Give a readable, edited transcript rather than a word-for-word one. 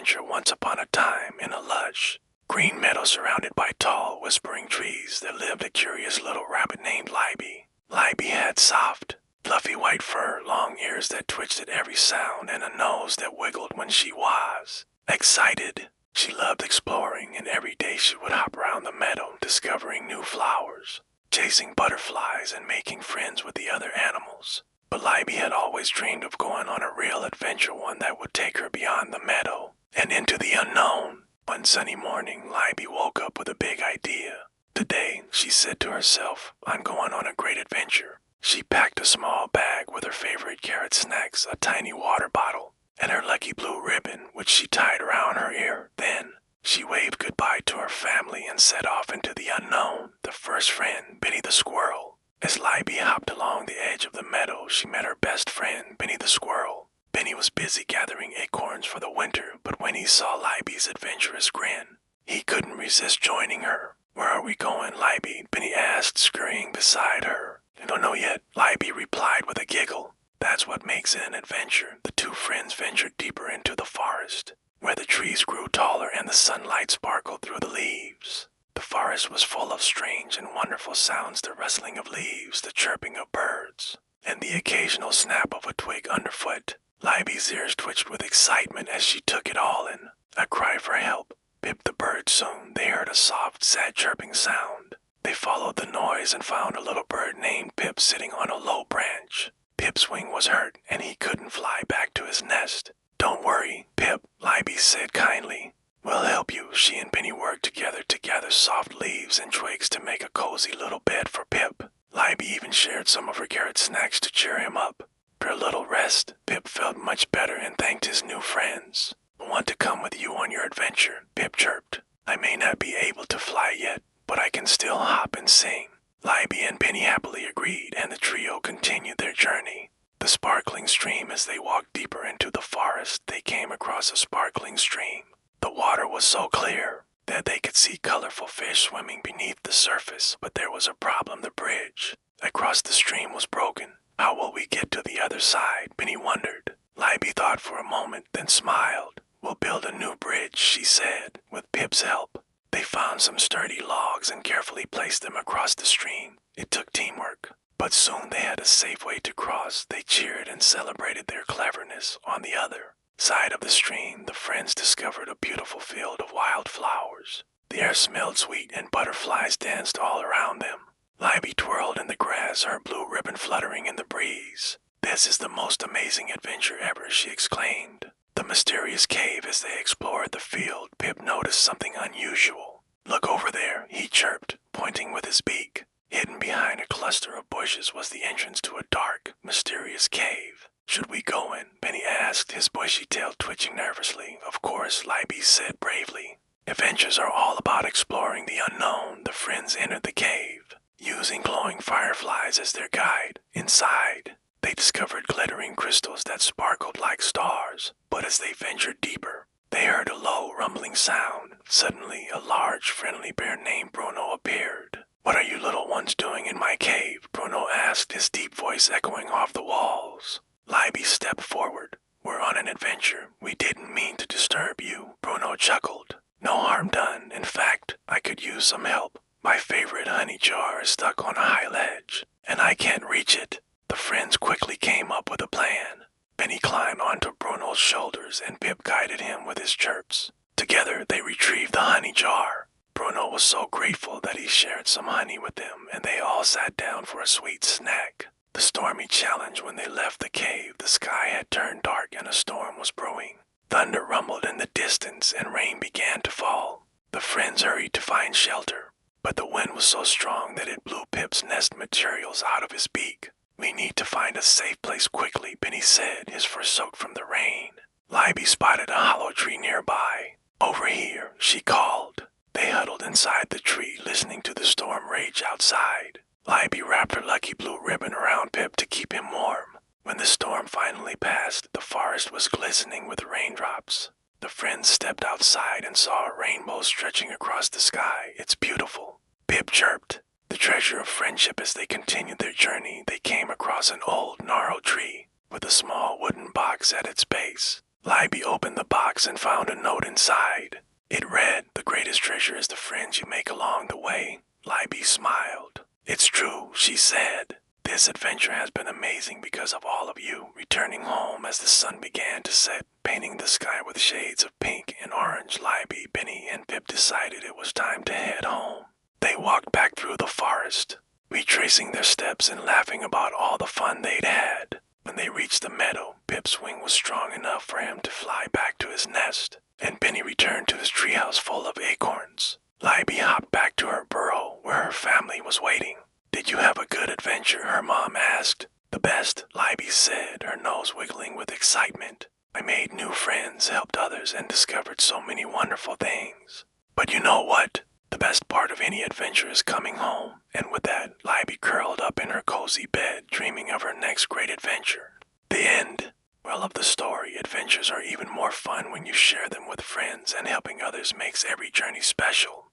adventure once upon a time in a lush, green meadow surrounded by tall, whispering trees. There lived a curious little rabbit named Liby. Liby had soft, fluffy white fur, long ears that twitched at every sound, and a nose that wiggled when she was excited. She loved exploring, and every day she would hop around the meadow, discovering new flowers, chasing butterflies, and making friends with the other animals. But Liby had always dreamed of going on a real adventure, one that would take her beyond the meadow and into the unknown. One sunny morning, Liby woke up with a big idea. Today, she said to herself, I'm going on a great adventure. She packed a small bag with her favorite carrot snacks, a tiny water bottle, and her lucky blue ribbon, which she tied around her ear. Then, she waved goodbye to her family and set off into the unknown. The first friend, Benny the squirrel. As Liby hopped along the edge of the meadow, she met her best friend, Benny the squirrel. Benny was busy gathering acorns for the winter, but when he saw Liby's adventurous grin, he couldn't resist joining her. Where are we going, Liby? Benny asked, scurrying beside her. I don't know yet, Liby replied with a giggle. That's what makes it an adventure. The two friends ventured deeper into the forest, where the trees grew taller and the sunlight sparkled through the leaves. The forest was full of strange and wonderful sounds, the rustling of leaves, the chirping of birds, and the occasional snap of a twig underfoot. Liby's ears twitched with excitement as she took it all in. A cry for help. Pip the bird. Soon they heard a soft, sad chirping sound. They followed the noise and found a little bird named Pip sitting on a low branch. Pip's wing was hurt, and he couldn't fly back to his nest. Don't worry, Pip, Liby said kindly. We'll help you. She and Benny worked together to gather soft leaves and twigs to make a cozy little bed for Pip. Liby even shared some of her carrot snacks to cheer him up. For a little rest, Pip felt much better and thanked his new friends. I want to come with you on your adventure, Pip chirped. I may not be able to fly yet, but I can still hop and sing. Liby and Benny happily agreed, and the trio continued their journey. The sparkling stream. As they walked deeper into the forest, they came across a sparkling stream. The water was so clear that they could see colorful fish swimming beneath the surface, but there was a problem. The bridge across the stream was broken. How will we get to the other side? Benny wondered. Liby thought for a moment, then smiled. We'll build a new bridge, she said, with Pip's help. They found some sturdy logs and carefully placed them across the stream. It took teamwork, but soon they had a safe way to cross. They cheered and celebrated their cleverness. On the other side of the stream, the friends discovered a beautiful field of wild flowers. The air smelled sweet and butterflies danced all around them. Liby twirled in the grass, her blue ribbon fluttering in the breeze. This is the most amazing adventure ever, she exclaimed. The mysterious cave. As they explored the field, Pip noticed something unusual. Look over there, he chirped, pointing with his beak. Hidden behind a cluster of bushes was the entrance to a dark, mysterious cave. Should we go in? Benny asked, his bushy tail twitching nervously. Of course, Liby said bravely. Adventures are all about exploring the unknown. The friends entered the cave, using glowing fireflies as their guide. Inside, they discovered glittering crystals that sparkled like stars. But as they ventured deeper, they heard a low, rumbling sound. Suddenly, a large, friendly bear named Bruno appeared. What are you little ones doing in my cave? Bruno asked, his deep voice echoing off the walls. Liby stepped forward. We're on an adventure. We didn't mean to disturb you. Bruno chuckled. No harm done. In fact, I could use some help. My favorite honey jar is stuck on a high ledge, and I can't reach it. The friends quickly came up with a plan. Benny climbed onto Bruno's shoulders, and Pip guided him with his chirps. Together, they retrieved the honey jar. Bruno was so grateful that he shared some honey with them, and they all sat down for a sweet snack. The stormy challenge. When they left the cave, the sky had turned dark and a storm was brewing. Thunder rumbled in the distance and rain began to fall. The friends hurried to find shelter, but the wind was so strong that it blew Pip's nest materials out of his beak. We need to find a safe place quickly, Benny said, his fur soaked from the rain. Liby spotted a hollow tree nearby. Over here, she called. They huddled inside the tree, listening to the storm rage outside. Liby wrapped her lucky blue ribbon around Pip to keep him warm. When the storm finally passed, the forest was glistening with raindrops. The friends stepped outside and saw a rainbow stretching across the sky. It's beautiful, Pip chirped. The treasure of friendship. As they continued their journey, they came across an old, gnarled tree with a small wooden box at its base. Libby opened the box and found a note inside. It read, "The greatest treasure is the friends you make along the way." Libby smiled. "It's true," she said. "This adventure has been amazing because of all of you." Returning home as the sun began to set, painting the sky with shades of pink and orange, Libby, Benny, and Pip decided it was time to head home. They walked back through the forest, retracing their steps and laughing about all the fun they'd had. When they reached the meadow, Pip's wing was strong enough for him to fly back to his nest, and Benny returned to his treehouse full of acorns. Libby hopped back to her burrow where her family was waiting. "Did you have a good adventure?" her mom asked. "The best," Libby said, her nose wiggling with excitement. "I made new friends, helped others, and discovered so many wonderful things. But you know what? The best part of any adventure is coming home." And with that, Libby curled up in her cozy bed, dreaming of her next great adventure. The end. Moral of the story: adventures are even more fun when you share them with friends, and helping others makes every journey special.